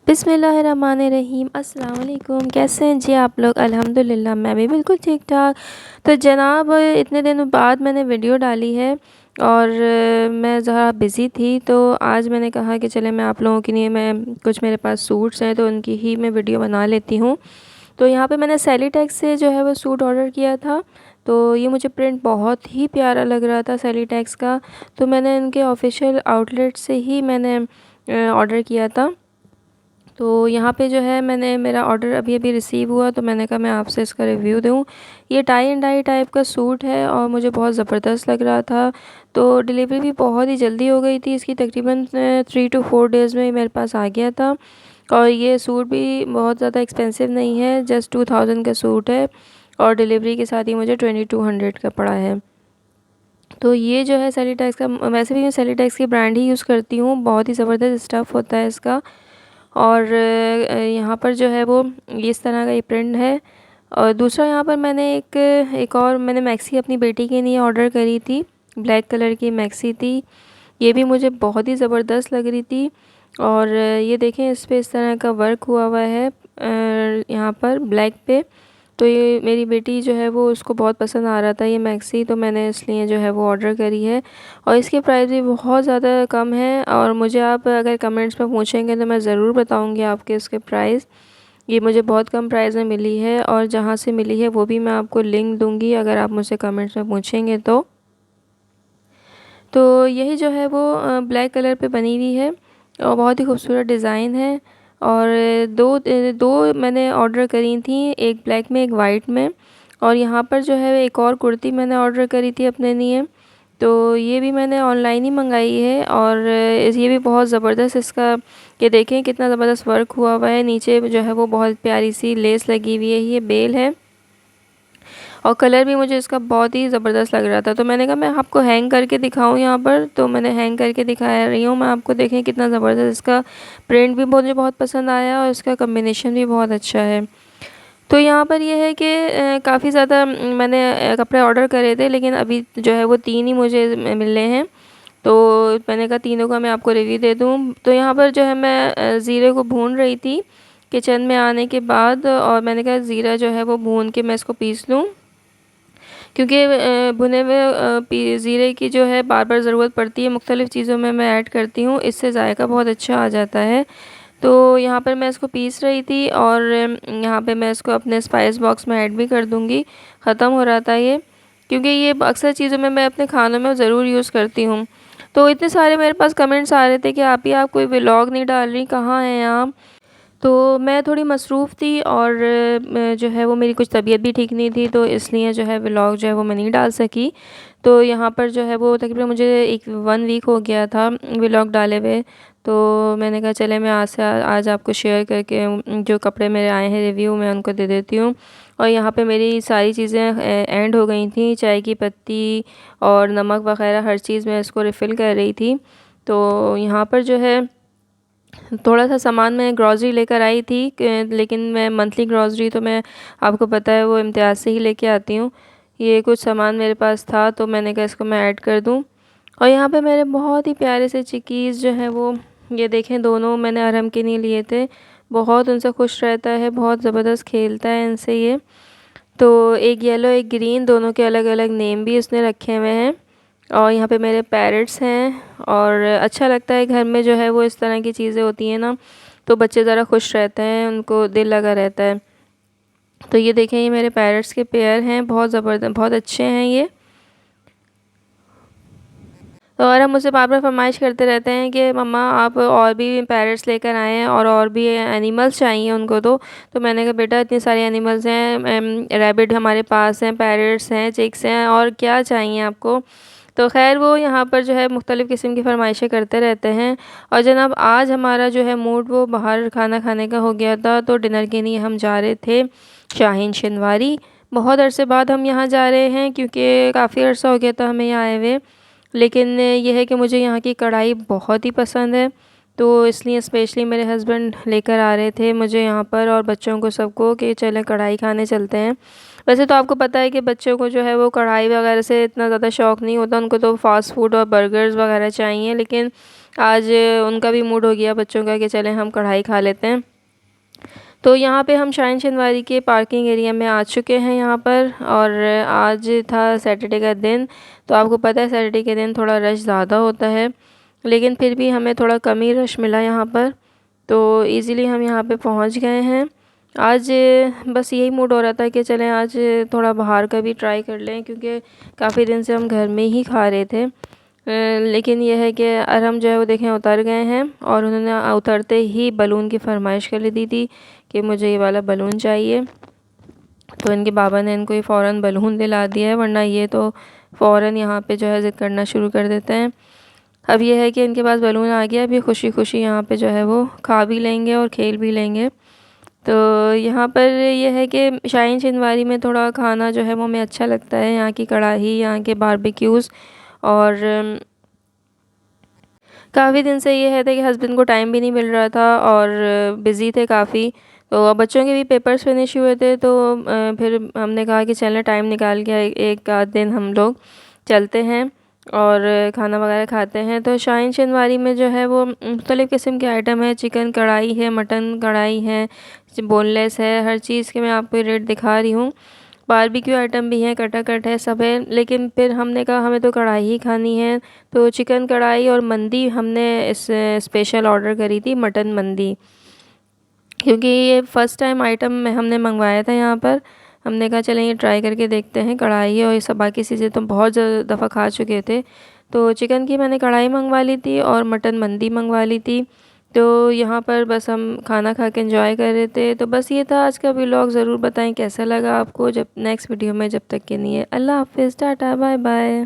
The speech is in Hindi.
बिस्मिल्लाहिर्रहमानिर्रहीम। अस्सलाम वालेकुम। कैसे हैं जी आप लोग? अल्हम्दुलिल्लाह मैं भी बिल्कुल ठीक ठाक। तो जनाब इतने दिनों बाद मैंने वीडियो डाली है और मैं ज़रा बिज़ी थी, तो आज मैंने कहा कि चले मैं आप लोगों के लिए मैं कुछ मेरे पास सूट्स हैं तो उनकी ही मैं वीडियो बना लेती हूँ। तो यहाँ पे मैंने सेलीटेक्स से जो है वो सूट ऑर्डर किया था। तो ये मुझे प्रिंट बहुत ही प्यारा लग रहा था सेलीटेक्स का। तो मैंने इनके ऑफ़िशियल आउटलेट से ही मैंने ऑर्डर किया था। तो यहाँ पे जो है मैंने मेरा ऑर्डर अभी-अभी रिसीव हुआ, तो मैंने कहा मैं आपसे इसका रिव्यू दूँ। ये टाई एंड डाई टाइप का सूट है और मुझे बहुत ज़बरदस्त लग रहा था। तो डिलीवरी भी बहुत ही जल्दी हो गई थी, इसकी तकरीबन 3 टू 4 डेज़ में मेरे पास आ गया था। और ये सूट भी बहुत ज़्यादा एक्सपेंसिव नहीं है, जस्ट 2000 का सूट है और डिलीवरी के साथ ही मुझे 2200 का पड़ा है। तो ये जो है सेलीटेक्स का, वैसे भी मैं सेलीटेक्स की ब्रांड ही यूज़ करती हूँ, बहुत ही ज़बरदस्त स्टफ़ होता है इसका। और यहाँ पर जो है वो इस तरह का ये प्रिंट है। और दूसरा यहाँ पर मैंने एक और मैंने मैक्सी अपनी बेटी के लिए ऑर्डर करी थी, ब्लैक कलर की मैक्सी थी। ये भी मुझे बहुत ही ज़बरदस्त लग रही थी। और ये देखें इस पे इस तरह का वर्क हुआ हुआ है यहाँ पर ब्लैक पे। तो ये मेरी बेटी जो है वो उसको बहुत पसंद आ रहा था ये मैक्सी, तो मैंने इसलिए जो है वो ऑर्डर करी है। और इसके प्राइस भी बहुत ज़्यादा कम है और मुझे आप अगर कमेंट्स में पूछेंगे तो मैं ज़रूर बताऊंगी आपके इसके प्राइस। ये मुझे बहुत कम प्राइस में मिली है और जहाँ से मिली है वो भी मैं आपको लिंक दूंगी अगर आप मुझसे कमेंट्स में पूछेंगे तो यही जो है वो ब्लैक कलर पे बनी हुई है और बहुत ही खूबसूरत डिज़ाइन है। और दो मैंने ऑर्डर करी थी, एक ब्लैक में एक वाइट में। और यहाँ पर जो है एक और कुर्ती मैंने ऑर्डर करी थी अपने लिए, तो ये भी मैंने ऑनलाइन ही मंगाई है। और ये भी बहुत ज़बरदस्त इसका, ये देखें कितना ज़बरदस्त वर्क हुआ हुआ है। नीचे जो है वो बहुत प्यारी सी लेस लगी हुई है, ये बेल है। और कलर भी मुझे इसका बहुत ही ज़बरदस्त लग रहा था, तो मैंने कहा मैं आपको हैंग करके दिखाऊं यहाँ पर। तो मैंने हैंग करके दिखा रही हूँ मैं आपको, देखें कितना ज़बरदस्त इसका प्रिंट भी मुझे बहुत पसंद आया और इसका कम्बिनेशन भी बहुत अच्छा है। तो यहाँ पर ये है कि काफ़ी ज़्यादा मैंने कपड़े ऑर्डर करे थे, लेकिन अभी जो है वो 3 ही मुझे मिले हैं। तो मैंने कहा तीनों का मैं आपको रिव्यू दे दूँ। तो यहाँ पर जो है मैं ज़ीरे को भून रही थी किचन में आने के बाद, और मैंने कहा ज़ीरा जो है वो भून के मैं इसको पीस लूँ, क्योंकि भुने हुए ज़ीरे की जो है बार बार ज़रूरत पड़ती है, मुख्तलिफ़ चीज़ों में मैं ऐड करती हूँ, इससे जायका बहुत अच्छा आ जाता है। तो यहाँ पर मैं इसको पीस रही थी और यहाँ पे मैं इसको अपने स्पाइस बॉक्स में ऐड भी कर दूँगी। ख़त्म हो रहा था ये, क्योंकि ये अक्सर चीज़ों में मैं अपने खानों में ज़रूर यूज़ करती हूँ। तो इतने सारे मेरे पास कमेंट्स आ रहे थे कि आप कोई व्लॉग नहीं डाल रही, कहाँ हैं आप? तो मैं थोड़ी मसरूफ़ थी और जो है वो मेरी कुछ तबीयत भी ठीक नहीं थी, तो इसलिए जो है व्लॉग जो है वो मैं नहीं डाल सकी। तो यहाँ पर जो है वो तकरीबन मुझे एक 1 वीक हो गया था व्लॉग डाले हुए। तो मैंने कहा चले मैं आज आपको शेयर करके जो कपड़े मेरे आए हैं रिव्यू में उनको दे देती हूँ। और यहाँ पे मेरी सारी चीज़ें एंड हो गई थी, चाय की पत्ती और नमक वग़ैरह हर चीज़ मैं इसको रिफ़िल कर रही थी। तो यहाँ पर जो है थोड़ा सा सामान मैं ग्रॉसरी लेकर आई थी, लेकिन मैं मंथली ग्रॉसरी तो मैं, आपको पता है, वो इम्तियाज़ से ही लेके आती हूँ। ये कुछ सामान मेरे पास था तो मैंने कहा इसको मैं ऐड कर दूँ। और यहाँ पे मेरे बहुत ही प्यारे से चिकीज़ जो हैं वो, ये देखें दोनों मैंने अरहम के लिए लिए थे। बहुत उनसे खुश रहता है, बहुत ज़बरदस्त खेलता है इनसे ये। तो एक येलो एक ग्रीन, दोनों के अलग अलग नेम भी उसने रखे हुए हैं। और यहाँ पे मेरे पैरट्स हैं और अच्छा लगता है घर में जो है वो इस तरह की चीज़ें होती हैं ना, तो बच्चे ज़रा खुश रहते हैं, उनको दिल लगा रहता है। तो ये देखें ये मेरे पैरट्स के पेयर हैं, बहुत ज़बरदस्त बहुत अच्छे हैं ये। और हम मुझसे बार बार फरमाइश करते रहते हैं कि मम्मा आप और भी पैरट्स लेकर आएँ हैं और भी एनिमल्स चाहिए उनको। तो मैंने कहा बेटा इतने सारे एनिमल्स हैं, रैबिट हमारे पास हैं, पैरट्स हैं, चिक्स हैं, और क्या चाहिए आपको। तो ख़ैर वो यहाँ पर जो है मुख्तलिफ़ किस्म की फ़रमाइशें करते रहते हैं। और जनाब आज हमारा जो है मूड वो बाहर खाना खाने का हो गया था, तो डिनर के लिए हम जा रहे थे शाहीन शिनवारी। बहुत अरसे बाद हम यहाँ जा रहे हैं, क्योंकि काफ़ी अरसा हो गया था हमें यहाँ आए हुए। लेकिन ये है कि मुझे यहाँ की कढ़ाई बहुत ही पसंद है, तो इसलिए स्पेशली मेरे हस्बैंड लेकर आ रहे थे मुझे यहाँ पर और बच्चों को सबको कि चलें कढ़ाई खाने चलते हैं। वैसे तो आपको पता है कि बच्चों को जो है वो कढ़ाई वगैरह से इतना ज़्यादा शौक़ नहीं होता, उनको तो फ़ास्ट फूड और बर्गर्स वगैरह चाहिए, लेकिन आज उनका भी मूड हो गया बच्चों का कि चलें हम कढ़ाई खा लेते हैं। तो यहाँ पे हम शाहीन शेनवारी के पार्किंग एरिया में आ चुके हैं यहाँ पर, और आज था सैटरडे का दिन। तो आपको पता है सैटरडे के दिन थोड़ा रश ज़्यादा होता है, लेकिन फिर भी हमें थोड़ा कम ही रश मिला यहाँ पर, तो इजीली हम यहाँ पे पहुँच गए हैं। आज बस यही मूड हो रहा था कि चलें आज थोड़ा बाहर का भी ट्राई कर लें, क्योंकि काफ़ी दिन से हम घर में ही खा रहे थे। लेकिन यह है कि अरहम जो है वो देखें उतर गए हैं, और उन्होंने उतरते ही बलून की फरमाइश कर दी थी कि मुझे ये वाला बलून चाहिए। तो इनके बाबा ने इनको ये फ़ौरन बलून दिला दिया है, वरना ये तो फ़ौरन यहाँ पे जो है ज़िद करना शुरू कर देते हैं। अब ये है कि इनके पास बलून आ गया, अभी खुशी खुशी यहाँ पे जो है वो खा भी लेंगे और खेल भी लेंगे। तो यहाँ पर ये है कि शाहीन शेनवारी में थोड़ा खाना जो है वो हमें अच्छा लगता है, यहाँ की कढ़ाई, यहाँ के बारबेक्यूज़, और काफ़ी दिन से ये है था कि हस्बैंड को टाइम भी नहीं मिल रहा था और बिज़ी थे काफ़ी। तो अब बच्चों के भी पेपर्स फिनिश हुए थे, तो फिर हमने कहा कि चलें टाइम निकाल के एक आध दिन हम लोग चलते हैं और खाना वगैरह खाते हैं। तो शाहीन शेनवारी में जो है वो मुख्तलिफ़ किस्म के आइटम है, चिकन कढ़ाई है, मटन कढ़ाई है, बोनलेस है, हर चीज़ के मैं आपको रेट दिखा रही हूँ। बारबेक्यू आइटम भी है, कटा-कट है, सब है, लेकिन फिर हमने कहा हमें तो कढ़ाई ही खानी है। तो चिकन कढ़ाई और मंदी हमने इस स्पेशल ऑर्डर करी थी, मटन मंदी, क्योंकि ये फ़र्स्ट टाइम आइटम में हमने मंगवाया था यहाँ पर। हमने कहा चलें ये ट्राई करके देखते हैं, कढ़ाई और ये सब बाकी चीज़ें तो बहुत दफ़ा खा चुके थे। तो चिकन की मैंने कढ़ाई मंगवा ली थी और मटन मंदी मंगवा ली थी। तो यहाँ पर बस हम खाना खा के एंजॉय कर रहे थे। तो बस ये था आज का व्लॉग, ज़रूर बताएं कैसा लगा आपको। जब नेक्स्ट वीडियो में, जब तक के लिए अल्लाह हाफ़िज़, टाटा, बाय बाय।